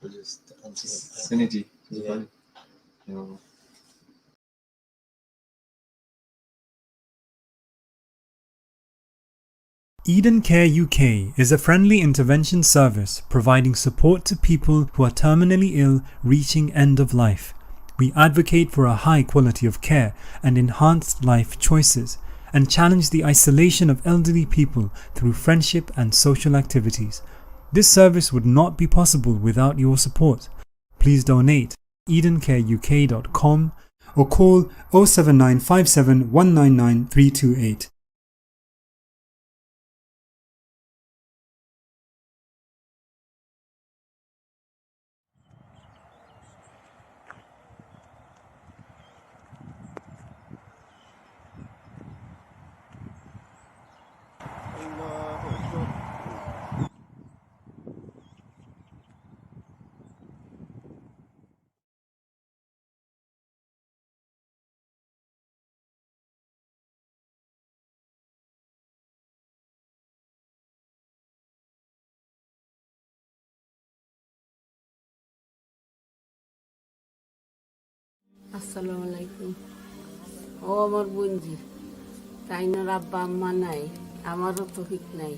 just synergy. Yeah. Eden Care UK is a friendly intervention service providing support to people who are terminally ill reaching end of life. We advocate for a high quality of care and enhanced life choices, and challenge the isolation of elderly people through friendship and social activities. This service would not be possible without your support. Please donate edencareuk.com or call 07957 199 328. আসসালামু আলাইকুম। ও আমার বোনজি, তাইনার আব্বা আম্মা নাই, আমারও তো ঠিক নাই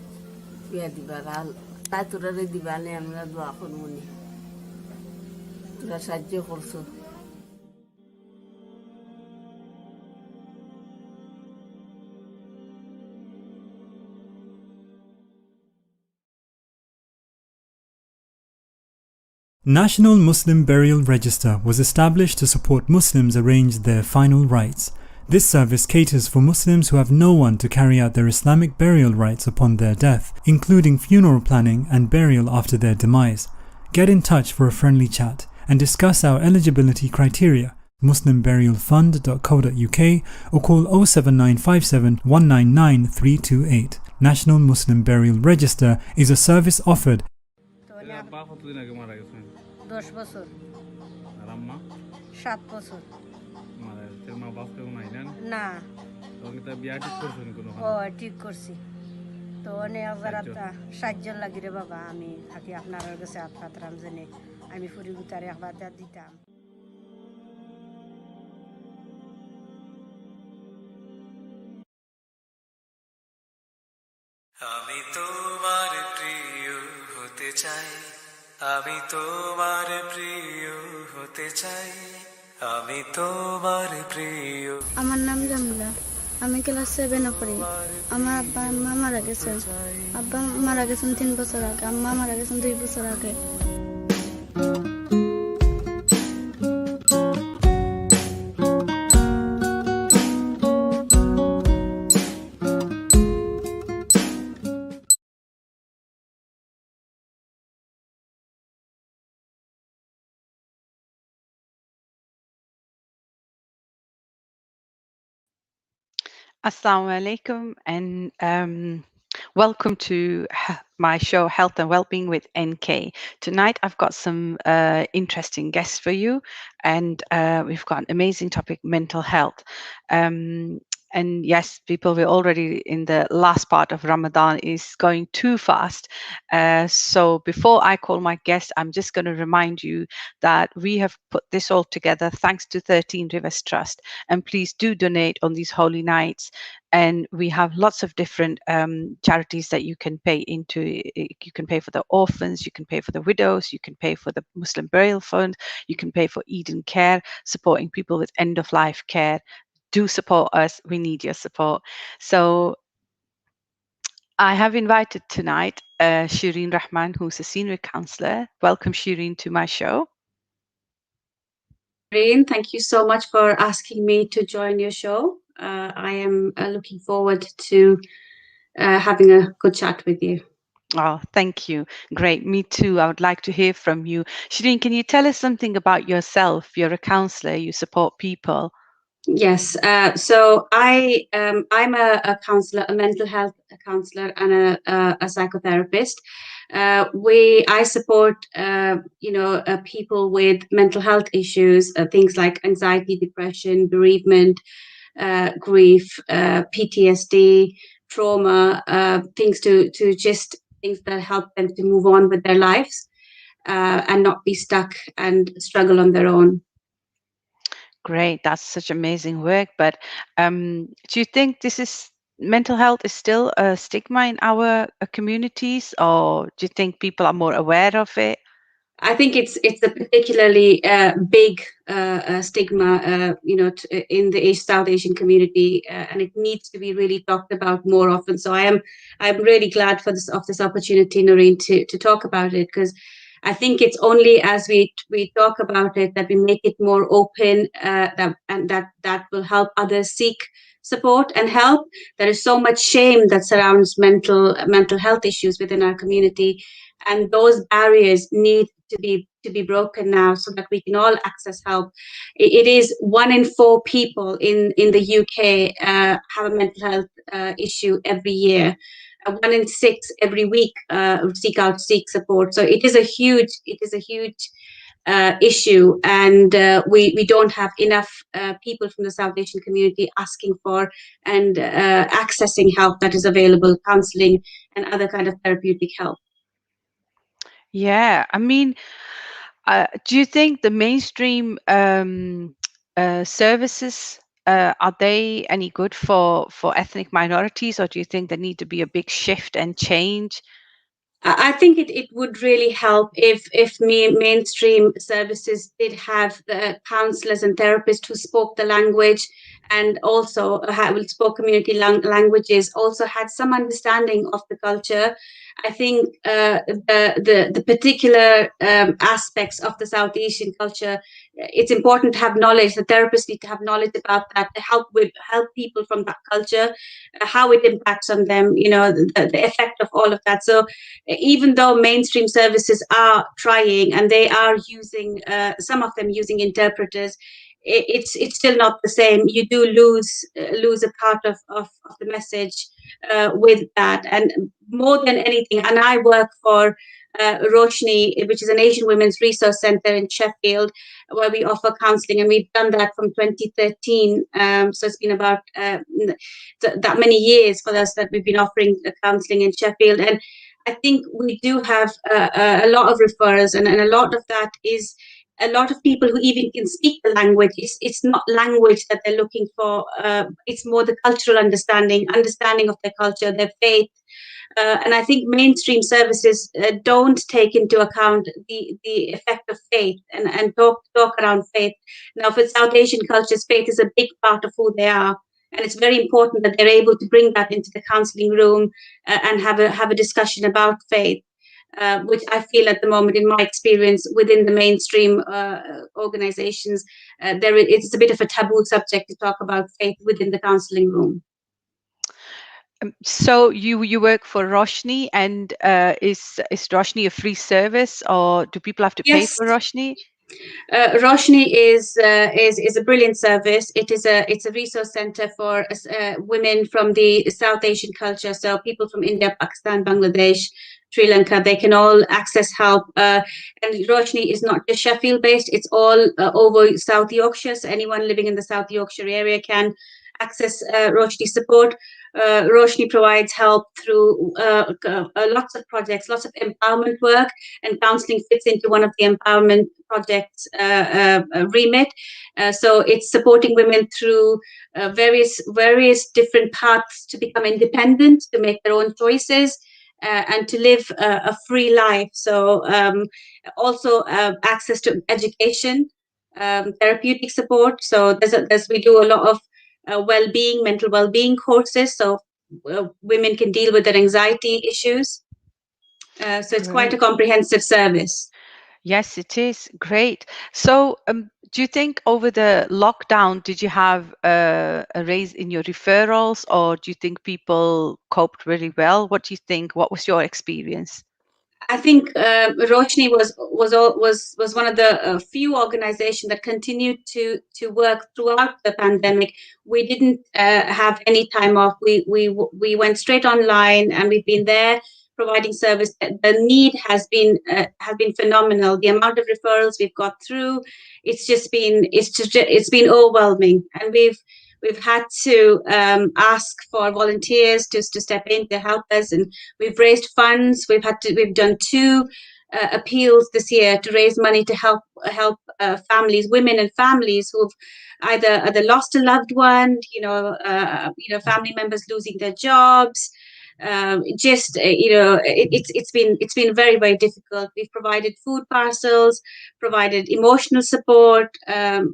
বিয়া দিবার। আর তাই তোরারে দিবা নে, আমরা দোয়া করবো নি, তোরা সাহায্য করছো। National Muslim Burial Register was established to support Muslims arrange their final rites. This service caters for Muslims who have no one to carry out their Islamic burial rites upon their death, including funeral planning and burial after their demise. Get in touch for a friendly chat and discuss our eligibility criteria. muslimburialfund.co.uk or call 07957 199 328. National Muslim Burial Register is a service offered 10 বছর। আর আম্মা 7 বছর। মানে তোর মা বাপ কেউ নাই না? না। তোকে তো বিয়া ঠিক করছ নি কোনো? ও ঠিক করছি তো অনেক আজারাতা সাহায্য লাগি রে বাবা। আমি থাকি আপনার কাছে আত্মাত্রাম জেনে আমি ফুরিগুতারে একবার দিতাম। আমি তোমার প্রিয় হতে চাই, আমি তোমার প্রিয় হতে চাই, আমি তোমার প্রিয়। আমার নাম জামিলা, আমি ক্লাস 7 পড়ি। আমার আব্বা আম্মা মারা গেছে। আব্বা মারা গেছেন 3 বছর আগে, আম্মা মারা গেছেন 2 বছর আগে। Assalamu alaikum and welcome to my show Health and Wellbeing with NK. Tonight I've got some interesting guests for you, and we've got an amazing topic, mental health. And yes, people, we're already in the last part of Ramadan, is going too fast. So before I call my guest, I'm just going to remind you that we have put this all together thanks to 13 Rivers Trust. And please do donate on these holy nights. And we have lots of different charities that you can pay into. You can pay for the orphans, you can pay for the widows, you can pay for the Muslim Burial Fund, you can pay for Eden Care, supporting people with end-of-life care. Do support us. We need your support. So I have invited tonight Shireen Rahman, who's a senior counsellor. Welcome, Shireen, to my show. Naureen, thank you so much for asking me to join your show. I am looking forward to having a good chat with you. Oh, thank you. Great. Me too. I would like to hear from you. Shireen, can you tell us something about yourself? You're a counsellor. You support people. Yes. So I'm a counsellor, a mental health counsellor, and a psychotherapist. I support people with mental health issues, things like anxiety, depression, bereavement, grief, PTSD, trauma, things that help them to move on with their lives. and not be stuck and struggle on their own. Great, that's such amazing work. But do you think mental health is still a stigma in our communities, or do you think people are more aware of it? I think it's a particularly big stigma, in the South Asian community, and it needs to be really talked about more often. So I'm really glad for this opportunity, Naureen, to talk about it, because I think it's only as we talk about it that we make it more open, that will help others seek support and help. There is so much shame that surrounds mental health issues within our community, and those barriers need to be broken now so that we can all access help. It is 1 in 4 people in the UK have a mental health issue every year. 1 in 6 every week seek support. So it is a huge issue, and we don't have enough people from the South Asian community asking for and accessing help that is available, counselling and other kind of therapeutic help. Yeah, I mean, do you think the mainstream services are they any good for ethnic minorities, or do you think there need to be a big shift and change? I think it would really help if mainstream services did have counsellors and therapists who spoke the language, and also spoke community languages, also had some understanding of the culture. I think the particular aspects of the South Asian culture, it's important to have knowledge. The therapists need to have knowledge about that to help people from that culture, how it impacts on them, the effect of all of that. So even though mainstream services are trying, and they are using some of them using interpreters, it's still not the same. You do lose a part of the message with that. And more than anything, and I work for Roshni, which is an Asian Women's Resource Centre in Sheffield, where we offer counselling, and we've done that from 2013. So it's been about that many years for us that we've been offering counselling in Sheffield. And I think we do have a lot of referrals, and a lot of that is a lot of people who even can speak the language. It's not language that they're looking for. It's more the cultural understanding of their culture, their faith. And I think mainstream services don't take into account the effect of faith and talk around faith. Now, for South Asian cultures, faith is a big part of who they are. And it's very important that they're able to bring that into the counselling room and have a discussion about faith, which I feel at the moment, in my experience within the mainstream organisations, it's a bit of a taboo subject to talk about faith within the counselling room. So you work for Roshni, and is Roshni a free service, or do people have to pay for Roshni? Roshni is a brilliant service. It's a resource center for women from the South Asian culture. So people from India, Pakistan, Bangladesh, Sri Lanka, they can all access help. And Roshni is not just Sheffield based; it's all over South Yorkshire. So anyone living in the South Yorkshire area can access Roshni support. Roshni provides help through lots of projects, lots of empowerment work, and counselling fits into one of the empowerment projects remit. So it's supporting women through various different paths to become independent, to make their own choices, and to live a free life. So also access to education, therapeutic support. So we do a lot of mental well-being courses, so women can deal with their anxiety issues. So it's quite a comprehensive service. Yes, it is. Great. So do you think over the lockdown, did you have a raise in your referrals, or do you think people coped really well? What do you think? What was your experience? I think Roshni was one of the few organizations that continued to work throughout the pandemic. We didn't have any time off. We went straight online, and we've been there providing service. The need has been phenomenal. The amount of referrals we've got through, it's been overwhelming, and we've had to ask for volunteers to step in to help us, and we've raised funds. We've done 2 appeals this year to raise money to help families, women and families who've either lost a loved one, family members losing their jobs. It's been very, very difficult. We've provided food parcels, provided emotional support,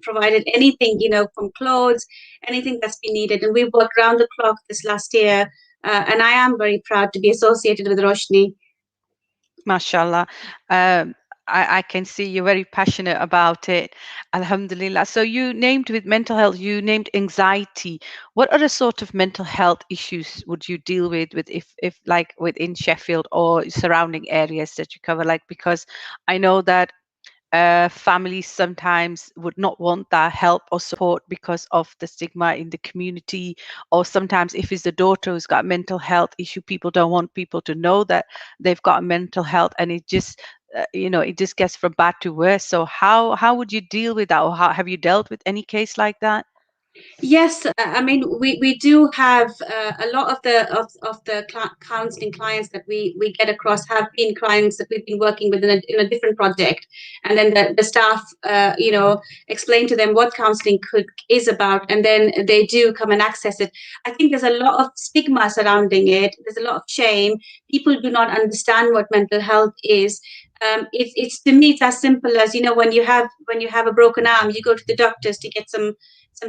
provided anything, from clothes, anything that's been needed, and we've worked round the clock this last year. And I am very proud to be associated with Roshni. Mashallah. I can see you're very passionate about it. Alhamdulillah. So you named with mental health, you named anxiety. What other sort of mental health issues would you deal with if like within Sheffield or surrounding areas that you cover? Like, because I know that families sometimes would not want that help or support because of the stigma in the community, or sometimes if it's the daughter who's got a mental health issue, people don't want people to know that they've got a mental health, and it just it just gets from bad to worse. So how would you deal with that, or how have you dealt with any case like that? Yes, I mean we do have a lot of the counselling clients that we get across have been clients that we've been working with in a different project, and then the staff explain to them what counselling is about, and then they do come and access it. I think there's a lot of stigma surrounding it. There's a lot of shame. People do not understand what mental health is. It's to me it's as simple as when you have a broken arm, you go to the doctors to get some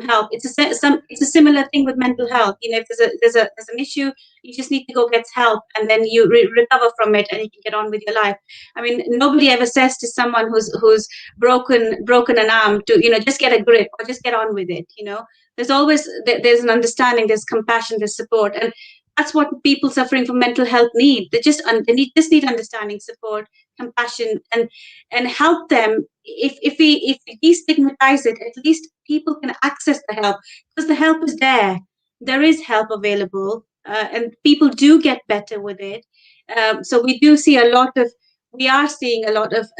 help. It's a similar thing with mental health. If there's an issue, you just need to go get help, and then you recover from it, and you can get on with your life. I mean, nobody ever says to someone who's broken an arm to just get a grip or just get on with it. There's always there's an understanding, there's compassion, there's support, and that's what people suffering from mental health need. They just need understanding, support, compassion, and help them. If we destigmatize it, at least people can access the help, because the help is there. There is help available, and people do get better with it. So we are seeing a lot of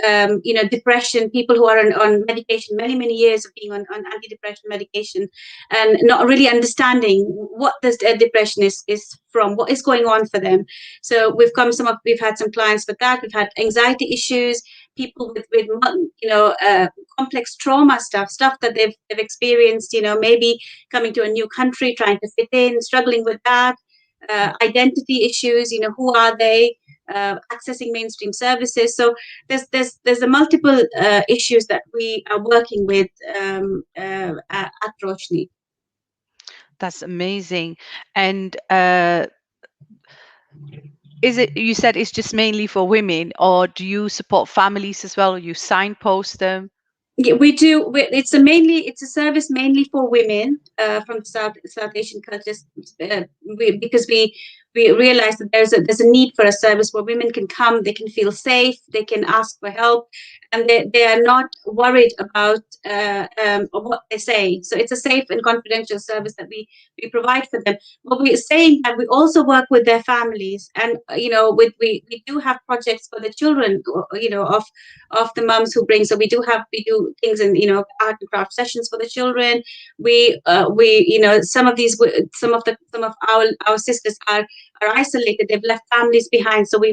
depression, people who are on medication, many years of being on antidepressant medication, and not really understanding what this depression is from, what is going on for them. So we've had some clients with that. We've had anxiety issues, people with complex trauma stuff that they've experienced, maybe coming to a new country, trying to fit in, struggling with that, identity issues, who are they, accessing mainstream services. So there's a multiple issues that we are working with at Roshni. That's amazing. And you said it's just mainly for women, or do you support families as well, or you signpost them? Yeah, we do. It's a service mainly for women from South Asian cultures, because we realize that there's a need for a service where women can come, they can feel safe, they can ask for help, and they are not worried about what they say. So it's a safe and confidential service that we provide for them. But we're saying that we also work with their families, and we do have projects for the children, of the mums who bring. So we do things in art and craft sessions for the children. We some of our sisters are isolated. They've left families behind, so we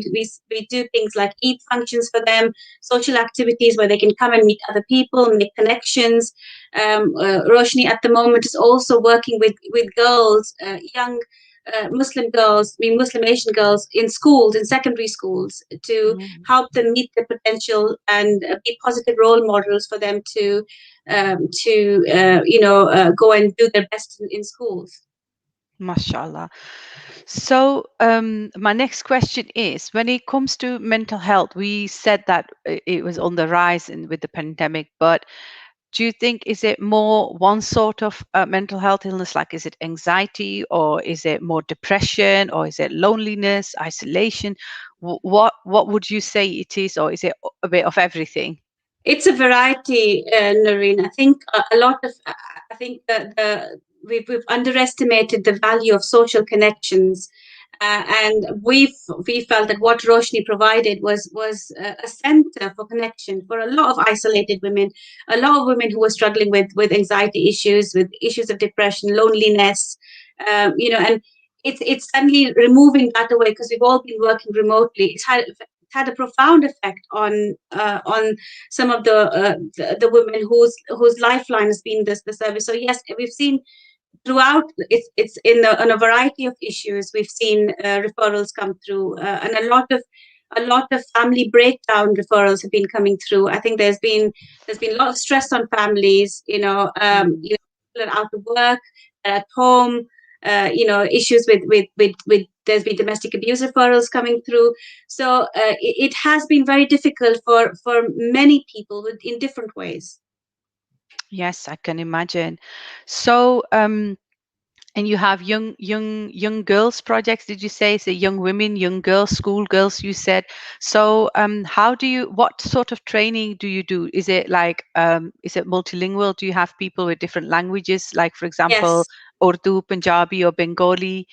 do things like Eid functions for them, social activities where they can come and meet other people, make connections. Roshni at the moment is also working with girls, young Muslim Asian girls in schools, in secondary schools, to help them meet their potential and be positive role models for them to go and do their best in schools. Mashallah. So my next question is, when it comes to mental health, we said that it was on the rise with the pandemic, but do you think, is it more one sort of mental health illness, like is it anxiety, or is it more depression, or is it loneliness, isolation? What would you say it is, or is it a bit of everything? It's a variety, Naureen. I think we've underestimated the value of social connections, and we felt that what Roshni provided was a center for connection for a lot of isolated women, a lot of women who were struggling with anxiety issues, with issues of depression, loneliness, and it's suddenly removing that away, because we've all been working remotely. had a profound effect on some of the women whose lifeline has been the service. So yes, we've seen throughout, it's on a variety of issues. We've seen referrals come through, and a lot of family breakdown referrals have been coming through. I think there's been a lot of stress on families. People are out of work, at home. Issues with there's been domestic abuse referrals coming through. So it has been very difficult for many people in different ways. Yes, I can imagine. So, and you have young girls projects, did you say? So young women, young girls, school girls, you said. So, what sort of training do you do? Is it is it multilingual? Do you have people with different languages, like, for example, Yes. Urdu, Punjabi, or Bengali?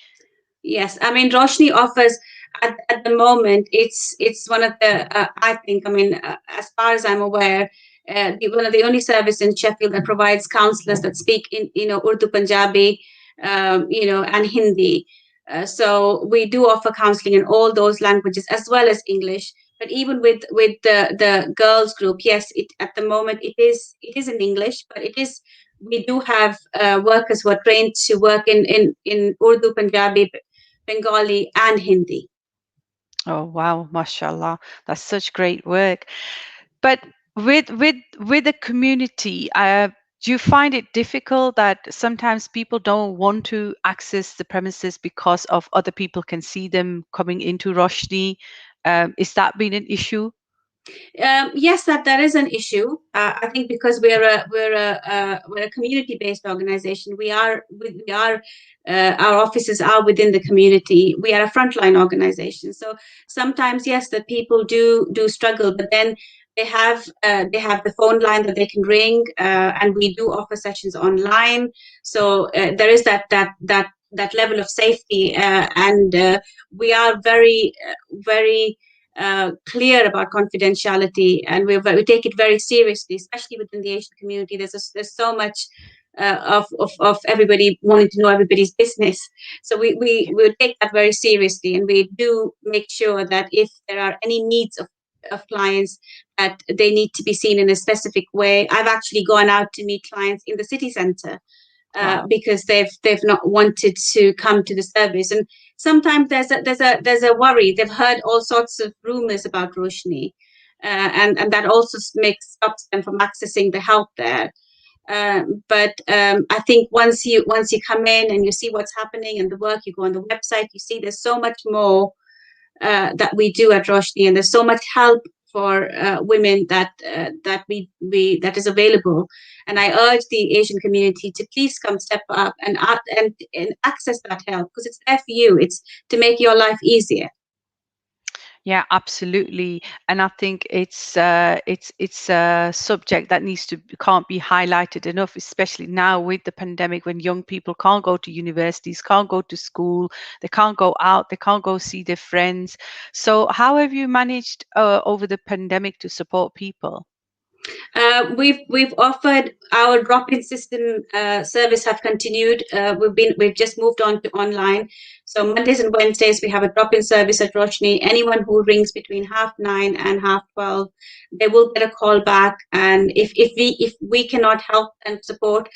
Yes, I mean, Roshni offers at the moment. It's one of the I think, I mean, as far as I'm aware, one of the only service in Sheffield that provides counselors that speak in Urdu, Punjabi, and Hindi. So we do offer counseling in all those languages as well as English. But even with the girls group, yes, at the moment it is in English, but we do have workers who are trained to work in Urdu, Punjabi, Bengali, and Hindi. Oh wow, mashallah, that's such great work. But with the community, do you find it difficult that sometimes people don't want to access the premises because of other people can see them coming into Roshni? Is that been an issue? Yes, that is an issue. I think because we're a community-based organization. Our offices are within the community. We are a frontline organization. So sometimes, yes, the people do struggle, but then they have the phone line that they can ring, and we do offer sessions online. So there is that level of safety, and we are very clear about confidentiality, and we take it very seriously, especially within the Asian community. There's so much of everybody wanting to know everybody's business. So we take that very seriously, and we do make sure that if there are any needs of clients, that they need to be seen in a specific way. I've actually gone out to meet clients in the city centre. Wow. Because they've not wanted to come to the service, and sometimes there's a worry. They've heard all sorts of rumors about Roshni, and that also stops them from accessing the help there. But I think once you come in and you see what's happening and the work, you go on the website, you see there's so much more that we do at Roshni, and there's so much help for women that is available. And I urge the Asian community to please come step up and access that help, because it's there for you. It's to make your life easier. Yeah, absolutely. And I think it's a subject that can't be highlighted enough, especially now with the pandemic, when young people can't go to universities, can't go to school, they can't go out, they can't go see their friends. So how have you managed over the pandemic to support people? We've offered our drop-in system service have continued. We've just moved on to online. So Mondays and Wednesdays we have a drop-in service at Roshni. Anyone who rings between 9:30 and 12:30, they will get a call back. And if we cannot help and support,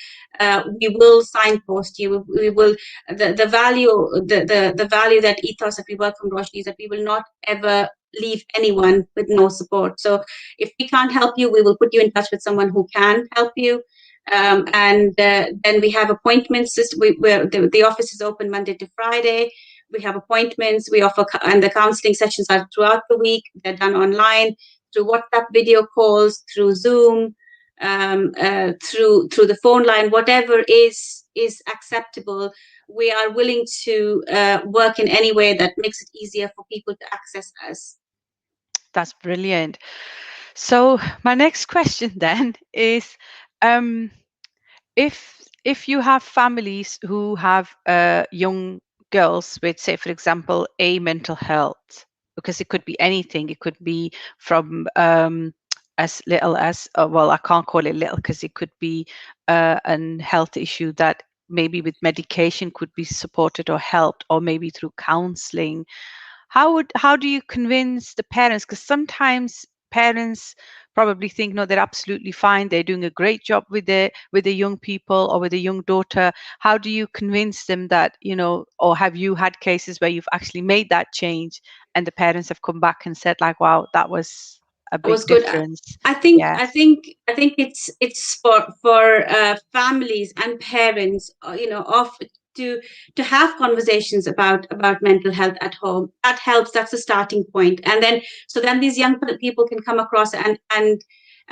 we will signpost you. We will the value that ethos that we work from Roshni is that we will not ever leave anyone with no support. So if we can't help you, we will put you in touch with someone who can help you. And then we have appointments. The office is open Monday to Friday. We have appointments. We offer, and the counseling sessions are throughout the week. They're done online through WhatsApp video calls, through Zoom, through the phone line, whatever is acceptable. We are willing to work in any way that makes it easier for people to access us. That's brilliant. So my next question then is, if you have families who have young girls with, say, for example, a mental health, because it could be anything, it could be from as little as well, I can't call it little because it could be an health issue that maybe with medication could be supported or helped, or maybe through counseling. how do you convince the parents? Because sometimes parents probably think, no, they're absolutely fine, they're doing a great job with the young people or with the young daughter. How do you convince them that, you know, or have you had cases where you've actually made that change and the parents have come back and said like, wow, that was a That big was good. difference? I think Yes. it's for families and parents, you know, of to have conversations about mental health at home. That helps. That's a starting point, and then so then these young people can come across and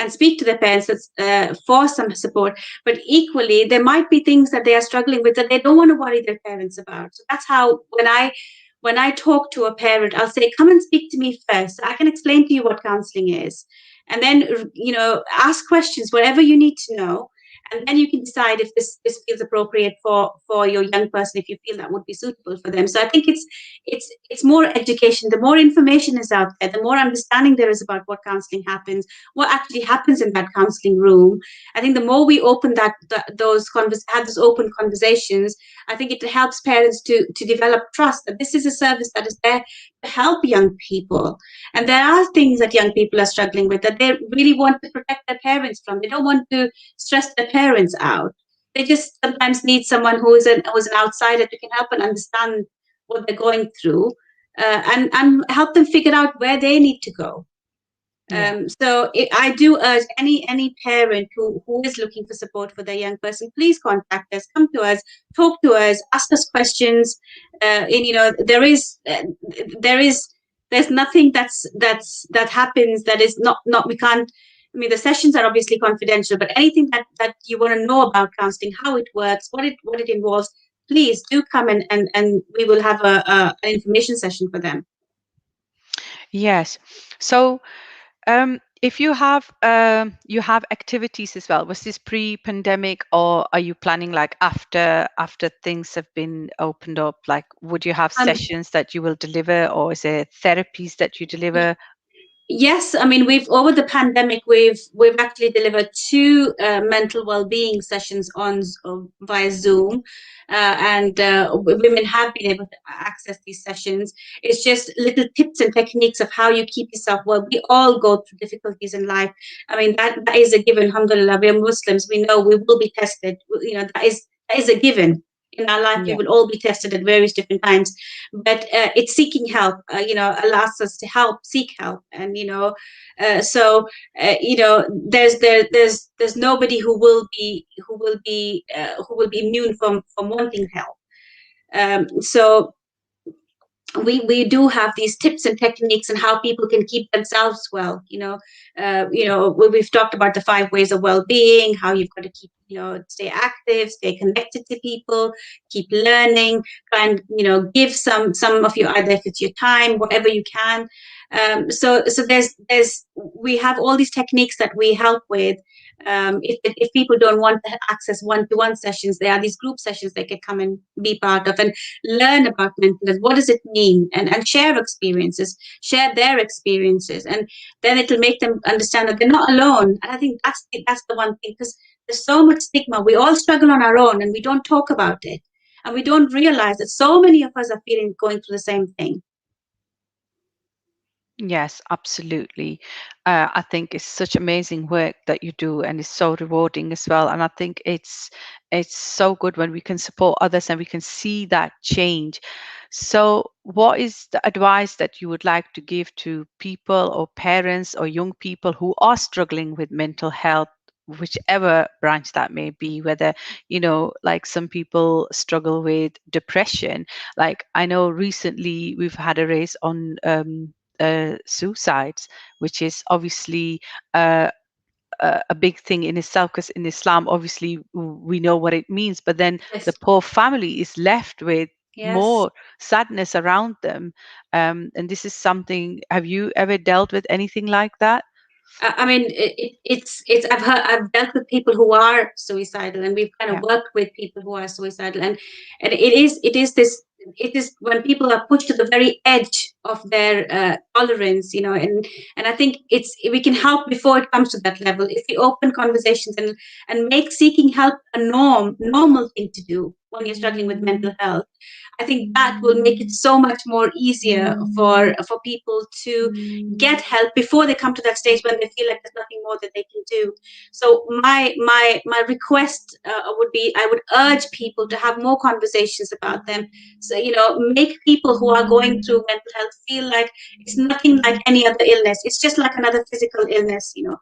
speak to their parents for some support. But equally, there might be things that they are struggling with that they don't want to worry their parents about. So that's how when I talk to a parent, I'll say, come and speak to me first. I can explain to you what counseling is. And then, you know, ask questions, whatever you need to know. And then you can decide if this feels appropriate for your young person, if you feel that would be suitable for them. So I think it's more education. The more information is out there, the more understanding there is about what counseling happens, what actually happens in that counseling room. I think the more we open have those open conversations, I think it helps parents to develop trust that this is a service that is there to help young people. And there are things that young people are struggling with that they really want to protect their parents from. They don't want to stress their parents out. They just sometimes need someone who is an outsider who can help and understand what they're going through, and help them figure out where they need to go. I do urge any parent who is looking for support for their young person, please contact us, come to us, talk to us, ask us questions. And you know, there's nothing that happens that is not we can't. I mean, the sessions are obviously confidential, but anything that you want to know about counseling, how it works, what it involves, please do come and we will have an information session for them. Yes. So if you have activities as well, was this pre-pandemic or are you planning like after things have been opened up? Like, would you have sessions that you will deliver, or is it therapies that you deliver? Yes, I mean over the pandemic we've actually delivered 2 mental well-being sessions via Zoom, and women have been able to access these sessions. It's just little tips and techniques of how you keep yourself well. We all go through difficulties in life. I mean that is a given. Alhamdulillah, we are Muslims. We know we will be tested. You know, that is a given. In our life, we will all be tested at various different times, but it's seeking help. You know, allows us to seek help, and you know, you know, there's nobody who will be immune from wanting help. So we do have these tips and techniques and how people can keep themselves well. You know, we've talked about the 5 ways of well-being, how you've got to keep, you know, stay active, stay connected to people, keep learning, try and, you know, give some of your, either if it's your time, whatever you can. So we have all these techniques that we help with. If people don't want to access one-to-one sessions, there are these group sessions they can come and be part of and learn about mental health. What does it mean? And share their experiences, and then it'll make them understand that they're not alone. And I think that's the one thing, because there's so much stigma. We all struggle on our own, and we don't talk about it, and we don't realize that so many of us are going through the same thing. Yes, absolutely. I think it's such amazing work that you do, and it's so rewarding as well. And I think it's so good when we can support others and we can see that change. So, what is the advice that you would like to give to people or parents or young people who are struggling with mental health, whichever branch that may be? Whether, you know, like some people struggle with depression. Like I know recently we've had a race on suicides, which is obviously a big thing in itself, because in Islam, obviously, we know what it means, but then the poor family is left with more sadness around them. And this is something, have you ever dealt with anything like that? I mean, I've dealt with people who are suicidal, and we've kind of worked with people who are suicidal, and it is when people are pushed to the very edge of their tolerance, you know, and I think we can help before it comes to that level if we open conversations and make seeking help a normal thing to do. when you're struggling with mental health. I think that will make it so much more easier for people to get help before they come to that stage when they feel like there's nothing more that they can do. So my request would be, I would urge people to have more conversations about them. So, you know, make people who are going through mental health feel like it's nothing like any other illness. It's just like another physical illness, you know.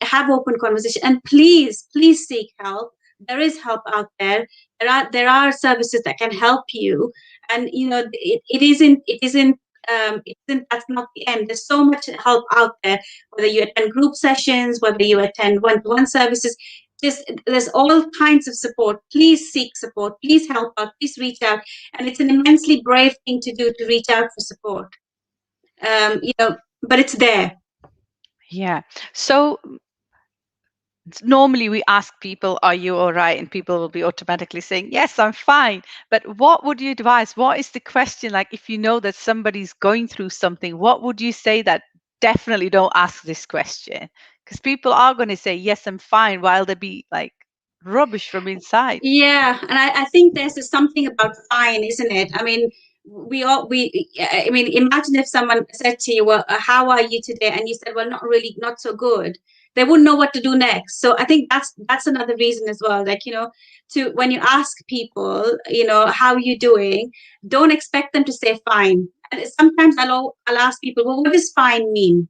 Have open conversation, and please seek help. There is help out there. There are services that can help you, and you know, that's not the end. There's so much help out there, whether you attend group sessions, whether you attend one-to-one services. There's all kinds of support. Please seek support, please help out, please reach out. And it's an immensely brave thing to do, to reach out for support. You know, but it's there. Yeah. So normally we ask people, are you all right? And people will be automatically saying, yes, I'm fine. But what would you advise? What is the question? Like, if you know that somebody's going through something, what would you say that definitely don't ask this question? Because people are going to say, yes, I'm fine, while they be like rubbish from inside. Yeah, and I think there's something about fine, isn't it? I mean, I mean, imagine if someone said to you, well, how are you today? And you said, well, not really, not so good. They wouldn't know what to do next. So I think that's another reason as well. Like, you know, when you ask people, you know, how are you doing? Don't expect them to say fine. And sometimes I'll ask people, well, what does fine mean?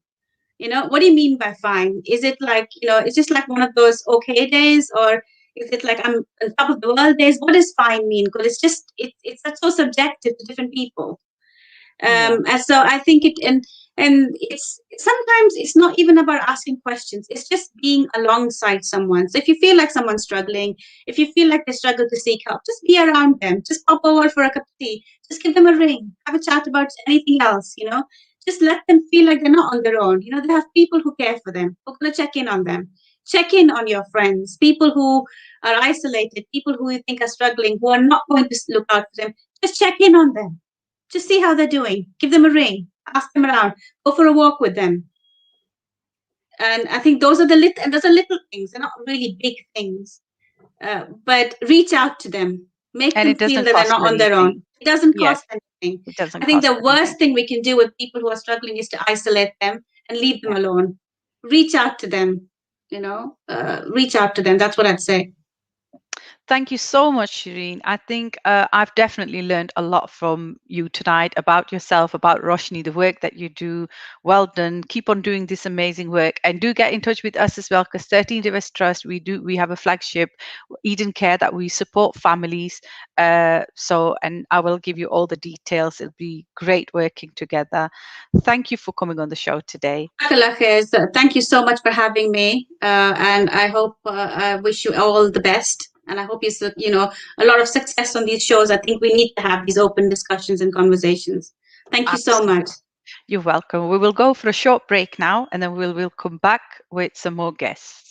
You know, what do you mean by fine? Is it like, you know, it's just like one of those okay days, or is it like I'm on top of the world days? What does fine mean? Because it's so subjective to different people. And so I think and it's sometimes it's not even about asking questions. It's just being alongside someone. So if you feel like someone's struggling, if you feel like they struggle to seek help, just be around them. Just pop over for a cup of tea. Just give them a ring. Have a chat about anything else, you know. Just let them feel like they're not on their own. You know, they have people who care for them, who are going to check in on them. Check in on your friends, people who are isolated, people who you think are struggling, who are not going to look out for them. Just check in on them. Just see how they're doing. Give them a ring. Ask them around. Go for a walk with them. And I think those are little things. They're not really big things. But reach out to them. Make them feel that they're not on their own. It doesn't cost anything. I think the worst thing we can do with people who are struggling is to isolate them and leave them alone. Reach out to them, you know, reach out to them. That's what I'd say. Thank you so much, Shireen. I think I've definitely learned a lot from you tonight about yourself, about Roshni, the work that you do. Well done. Keep on doing this amazing work, and do get in touch with us as well, because 13 Rivers Trust, we have a flagship, Eden Care, that we support families. And I will give you all the details. It'll be great working together. Thank you for coming on the show today. Thank you so much for having me, and I hope I wish you all the best. And I hope you know, a lot of success on these shows. I think we need to have these open discussions and conversations. Thank you so much. You're welcome. We will go for a short break now, and then we'll come back with some more guests.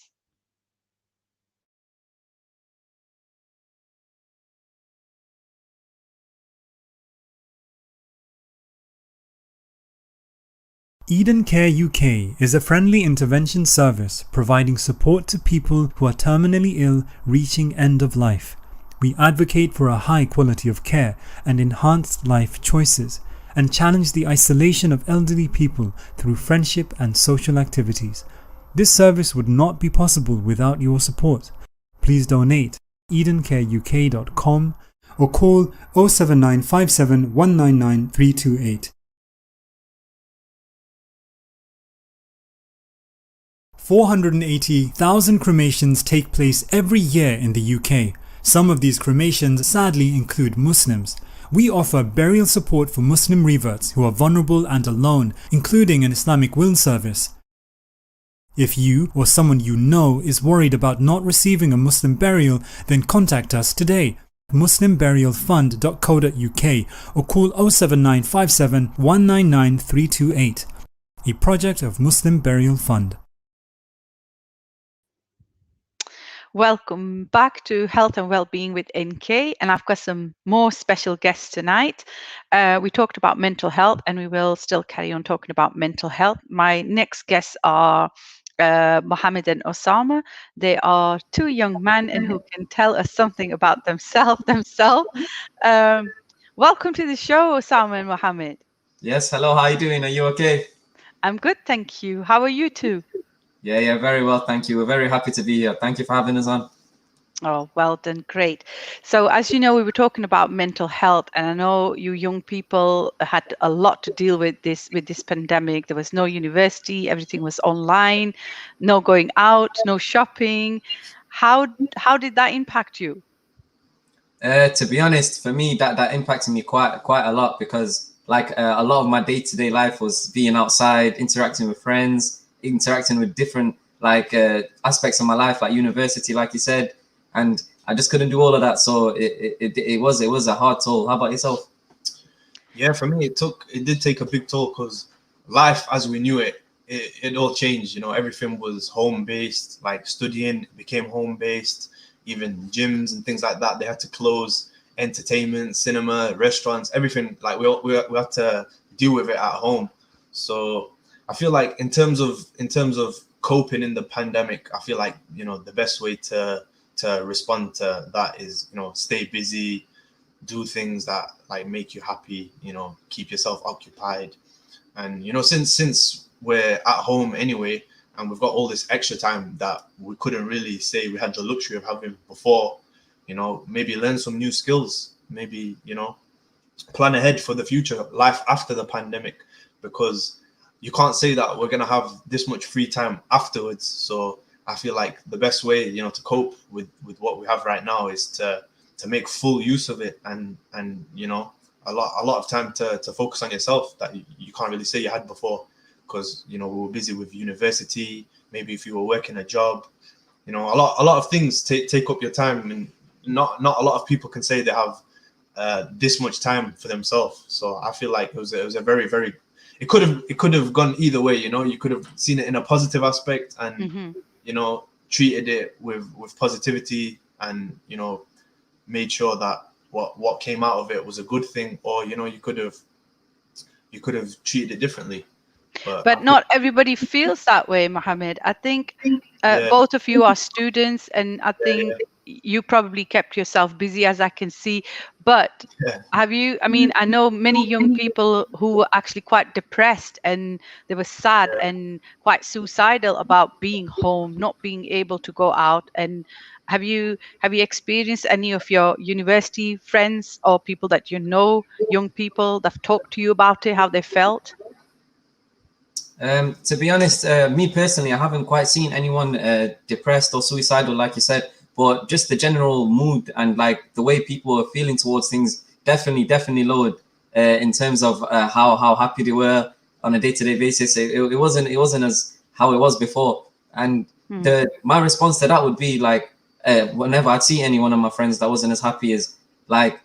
Eden Care UK is a friendly intervention service providing support to people who are terminally ill reaching end of life. We advocate for a high quality of care and enhanced life choices, and challenge the isolation of elderly people through friendship and social activities. This service would not be possible without your support. Please donate edencareuk.com or call 07957 199 328. 480,000 cremations take place every year in the UK. Some of these cremations sadly include Muslims. We offer burial support for Muslim reverts who are vulnerable and alone, including an Islamic will service. If you or someone you know is worried about not receiving a Muslim burial, then contact us today, muslimburialfund.co.uk, or call 07957 199 328, a project of Muslim Burial Fund. Welcome back to Health and Wellbeing with NK, and I've got some more special guests tonight. We talked about mental health, and we will still carry on talking about mental health. My next guests are Mohammed and Osama. They are two young men and who can tell us something about themselves. Welcome to the show, Osama and Mohammed. Yes, hello, how are you doing? Are you okay? I'm good, thank you. How are you two? Yeah, very well, thank you. We're very happy to be here. Thank you for having us on. Oh, well done. Great. So, as you know, we were talking about mental health, and I know you young people had a lot to deal with this pandemic. There was no university, everything was online, no going out, no shopping. How did that impact you? To be honest, for me, that impacted me quite a lot because a lot of my day-to-day life was being outside, interacting with friends, interacting with different aspects of my life, like university, like you said, and I just couldn't do all of that. So it was a hard toll. How about yourself? Yeah, for me, it did take a big toll because life as we knew it all changed. You know, everything was home based, like studying became home based, even gyms and things like that, they had to close, entertainment, cinema, restaurants, everything. Like we had to deal with it at home. So I feel like in terms of coping in the pandemic, I feel like, you know, the best way to respond to that is, you know, stay busy, do things that like make you happy, you know, keep yourself occupied. And, you know, since we're at home anyway, and we've got all this extra time that we couldn't really say we had the luxury of having before, you know, maybe learn some new skills, maybe, you know, plan ahead for the future, life after the pandemic, because you can't say that we're going to have this much free time afterwards. So I feel like the best way, you know, to cope with what we have right now is to make full use of it, and you know, a lot of time to focus on yourself that you can't really say you had before, because, you know, we were busy with university, maybe if you were working a job, you know, a lot of things take up your time, and not a lot of people can say they have this much time for themselves. So I feel like it was a very, very, it could have gone either way. You know, you could have seen it in a positive aspect and you know, treated it with positivity, and, you know, made sure that what came out of it was a good thing, or, you know, you could have treated it differently. But not everybody feels that way, Mohammed. I think both of you are students, and I think you probably kept yourself busy, as I can see. But have you, I mean, I know many young people who were actually quite depressed, and they were sad and quite suicidal about being home, not being able to go out. And have you experienced any of your university friends or people that you know, young people that have talked to you about it, how they felt? To be honest, me personally, I haven't quite seen anyone depressed or suicidal, like you said, but just the general mood and like the way people were feeling towards things definitely lowered in terms of how happy they were on a day-to-day basis. It wasn't as how it was before. And my response to that would be like, whenever I'd see any one of my friends that wasn't as happy, as like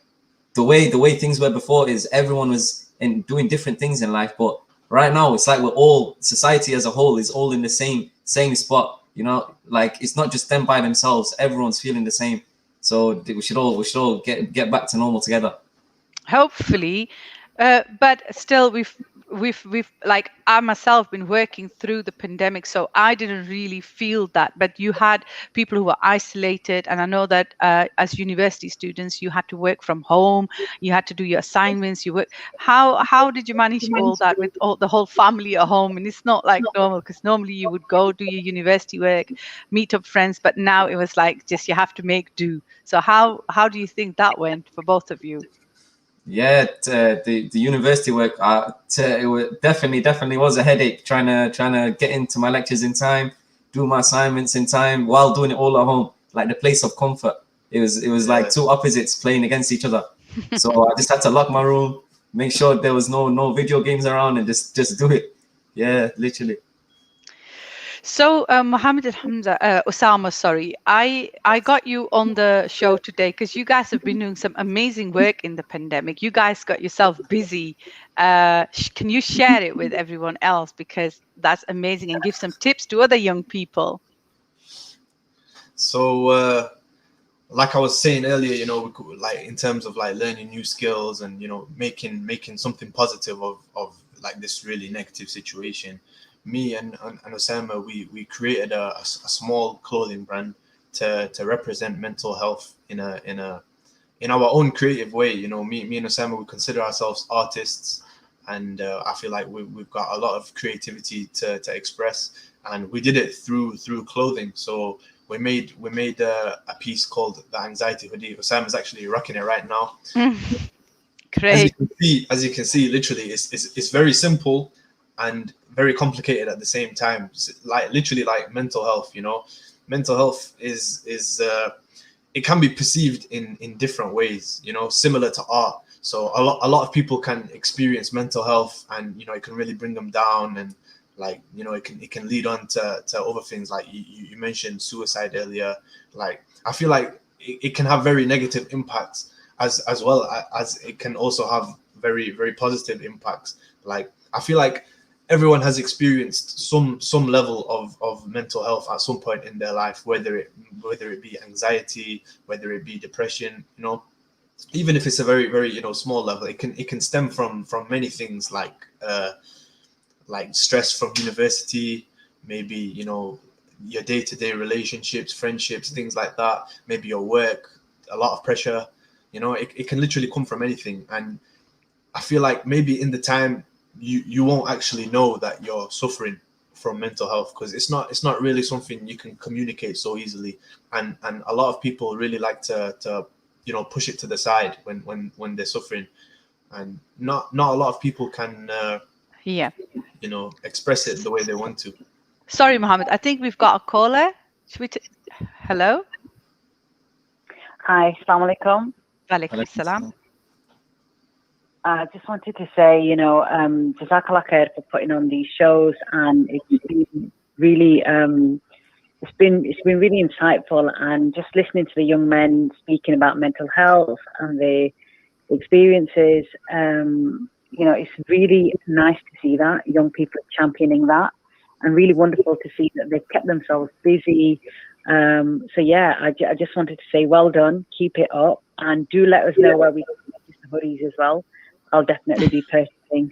the way things were before, is everyone was doing different things in life, but right now it's like we're all, society as a whole is all in the same spot, you know, like it's not just them by themselves, everyone's feeling the same. So we should all get back to normal together, hopefully. But still, we've like, I myself been working through the pandemic, so I didn't really feel that. But you had people who were isolated, and I know that as university students, you had to work from home, you had to do your assignments, you work. How did you manage all that with the whole family at home? And it's not like normal, because normally you would go do your university work, meet up friends, but now it was like just you have to make do. So how do you think that went for both of you? Yeah, the university work, it definitely was a headache trying to get into my lectures in time, do my assignments in time while doing it all at home, like the place of comfort. It was like two opposites playing against each other. So I just had to lock my room, make sure there was no video games around, and just do it. Yeah, literally. So, Mohammed and Hamza, Osama, sorry, I got you on the show today because you guys have been doing some amazing work in the pandemic. You guys got yourself busy. Can you share it with everyone else, because that's amazing, and give some tips to other young people? So, like I was saying earlier, you know, like in terms of like learning new skills and, you know, making something positive of like this really negative situation. me and Oasmah, we created a small clothing brand to represent mental health in our own creative way. You know, me and Oasmah, we consider ourselves artists, and I feel like we've got a lot of creativity to express, and we did it through clothing. So we made a piece called the Anxiety Hoodie. Oasmah's actually rocking it right now. Great. As you can see, literally, it's very simple and very complicated at the same time. It's literally like mental health. You know, mental health is it can be perceived in different ways. You know, similar to art. So a lot of people can experience mental health, and you know, it can really bring them down, and like, you know, it can lead on to other things, like you mentioned suicide earlier. Like, I feel like it can have very negative impacts as well as it can also have very, very positive impacts. Like, I feel like everyone has experienced some level of mental health at some point in their life, whether it be anxiety, whether it be depression. You know, even if it's a very, very, you know, small level, it can stem from many things, like stress from university, maybe, you know, your day-to-day relationships, friendships, things like that, maybe your work, a lot of pressure. You know, it can literally come from anything. And I feel like maybe in the time you won't actually know that you're suffering from mental health, because it's not really something you can communicate so easily. And a lot of people really like to you know, push it to the side when they're suffering, and not a lot of people can Yeah. you know, express it the way they want to. Sorry, Mohammed. I think we've got a caller. Should we? Hello. Hi, assalamu alaikum. Walaikum salam. I just wanted to say, you know, Jazakallah khair for putting on these shows, and it's been really, it's been really insightful, and just listening to the young men speaking about mental health and the experiences. You know, it's really nice to see that young people championing that, and really wonderful to see that they've kept themselves busy. So yeah, I just wanted to say well done, keep it up, and do let us know where we can get the hoodies as well. I'll definitely be purchasing.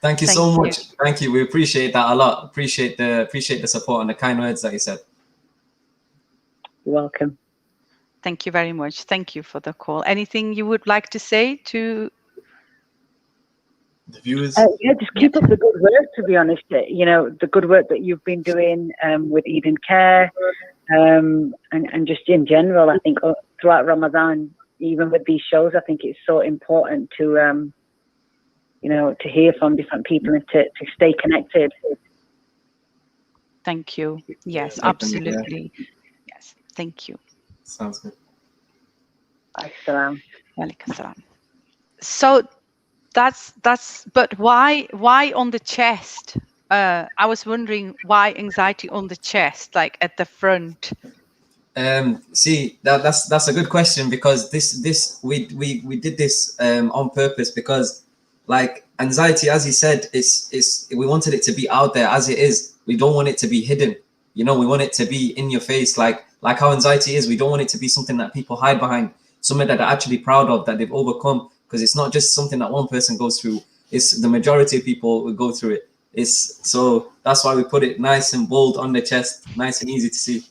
Thank you so much. Thank you. We appreciate that a lot. Appreciate the support and the kind words that you said. You're welcome. Thank you very much. Thank you for the call. Anything you would like to say to the viewers? Yeah, just keep up the good work, to be honest. You know, the good work that you've been doing with Eden Care, and just in general. I think throughout Ramadan, even with these shows, I think it's so important to, you know, to hear from different people and to stay connected. Thank you. Yes, absolutely. Yes, thank you. Sounds good. Assalam. Walaikum salam. So that's but why on the chest? I was wondering why anxiety on the chest, like at the front. See, that's a good question, because we did this on purpose, because like anxiety, as he said, is we wanted it to be out there as it is. We don't want it to be hidden. You know, we want it to be in your face, like how anxiety is. We don't want it to be something that people hide behind, something that they're actually proud of, that they've overcome, because it's not just something that one person goes through. It's the majority of people will go through it. So that's why we put it nice and bold on the chest, nice and easy to see.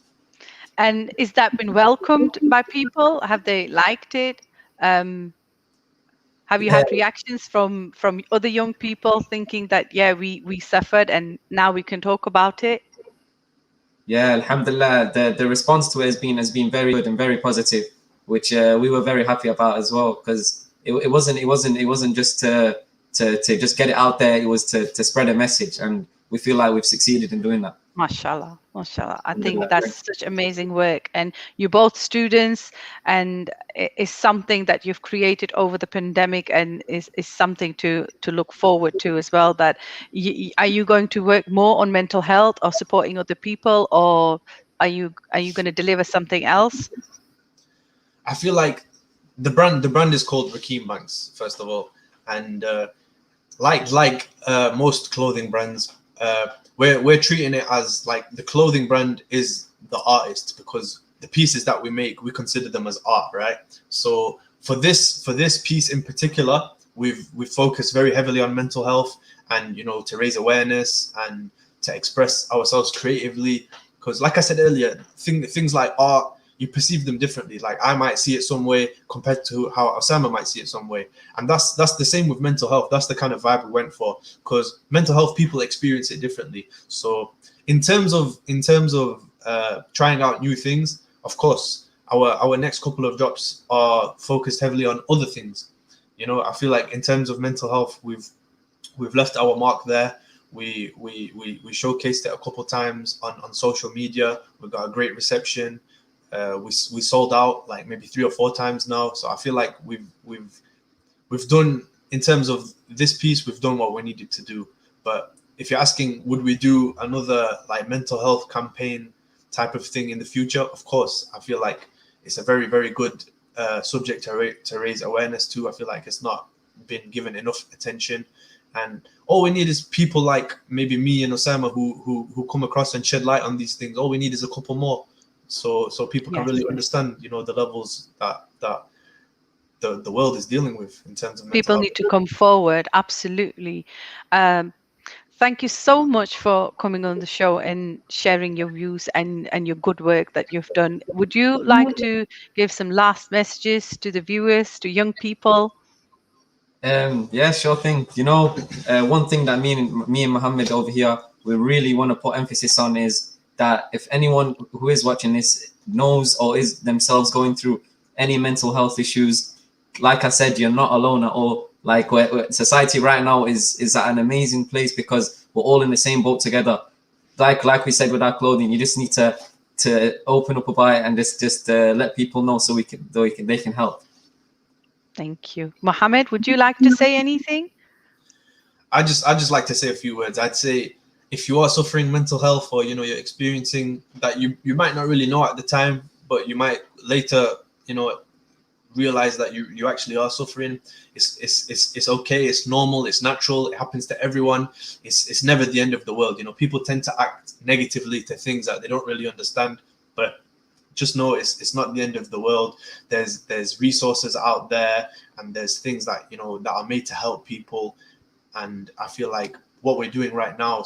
And is that been welcomed by people? Have they liked it? Have you had reactions from other young people thinking that, yeah, we suffered and now we can talk about it? Yeah, alhamdulillah, the response to it has been very good and very positive, which we were very happy about as well, because it wasn't just to just get it out there. It was to spread a message, and we feel like we've succeeded in doing that. Mashallah, mashallah. I think that's such amazing work, and you're both students, and it's something that you've created over the pandemic, and is something to look forward to as well. That are you going to work more on mental health or supporting other people, or are you going to deliver something else? I feel like the brand is called Rakeem Banks, first of all, and like most clothing brands, we're treating it as like the clothing brand is the artist, because the pieces that we make, we consider them as art, right? So for this piece in particular, we've focused very heavily on mental health, and to raise awareness and to express ourselves creatively. Because like I said earlier, things like art, you perceive them differently. Like I might see it some way compared to how Oasmah might see it some way, and that's the same with mental health. That's the kind of vibe we went for, because mental health people experience it differently. So in terms of trying out new things, of course, our next couple of drops are focused heavily on other things. I feel like in terms of mental health, we've left our mark there. We showcased it a couple times on social media. We got a great reception. We sold out like maybe 3 or 4 times now. So I feel like we've done, in terms of this piece, we've done what we needed to do. But if you're asking, would we do another like mental health campaign type of thing in the future? Of course. I feel like it's a very, very good subject to raise awareness to. I feel like it's not been given enough attention, and all we need is people like maybe me and Oasmah who come across and shed light on these things. All we need is a couple more, so people can really understand, the levels that the world is dealing with in terms of people need to come forward. Absolutely. Thank you so much for coming on the show and sharing your views and your good work that you've done. Would you like to give some last messages to the viewers, to young people? Yeah, sure thing. One thing that me and Mohammed over here, we really want to put emphasis on is that if anyone who is watching this knows or is themselves going through any mental health issues, like I said, you're not alone at all. Like society right now is at an amazing place because we're all in the same boat together. Like we said with our clothing, you just need to open up about it and just let people know so they can help. Thank you. Mohammed, would you like to say anything? I just like to say a few words. I'd say if you are suffering mental health, or you're experiencing that, you might not really know at the time, but you might later realize that you actually are suffering. It's okay, it's normal, it's natural, it happens to everyone. It's never the end of the world. People tend to act negatively to things that they don't really understand, but just know it's not the end of the world. There's resources out there, and there's things that that are made to help people. And I feel like what we're doing right now,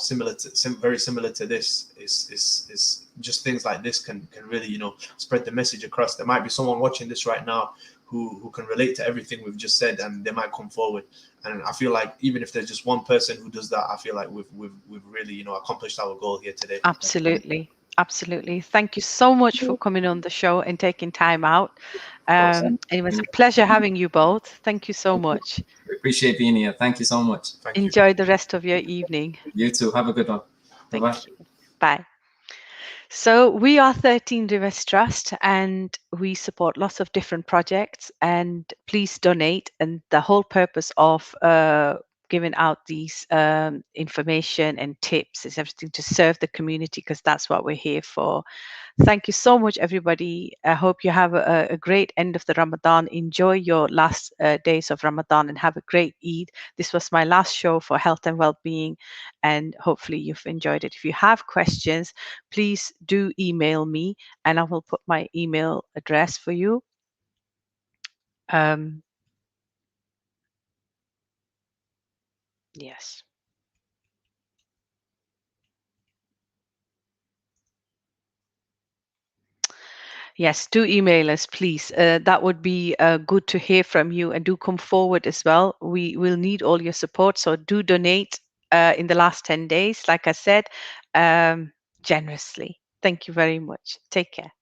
very similar to this, is just things like this can really spread the message across. There might be someone watching this right now who can relate to everything we've just said, and they might come forward. And I feel like even if there's just one person who does that, I feel like we've really accomplished our goal here today. Absolutely. Absolutely. Thank you so much for coming on the show and taking time out. It was a pleasure having you both. Thank you so much. We appreciate being here. Thank you so much. Enjoy the rest of your evening. You too. Have a good one. Bye-bye. Thank you. Bye. So we are 13 Rivers Trust, and we support lots of different projects, and please donate. And the whole purpose of giving out these information and tips is everything to serve the community, because that's what we're here for. Thank you so much, everybody. I hope you have a great end of the Ramadan. Enjoy your last days of Ramadan and have a great Eid. This was my last show for health and well-being, and hopefully you've enjoyed it. If you have questions, please do email me, and I will put my email address for you. Yes. Yes, do email us, please. That would be good to hear from you, and do come forward as well. We will need all your support, so do donate in the last 10 days, like I said, generously. Thank you very much. Take care.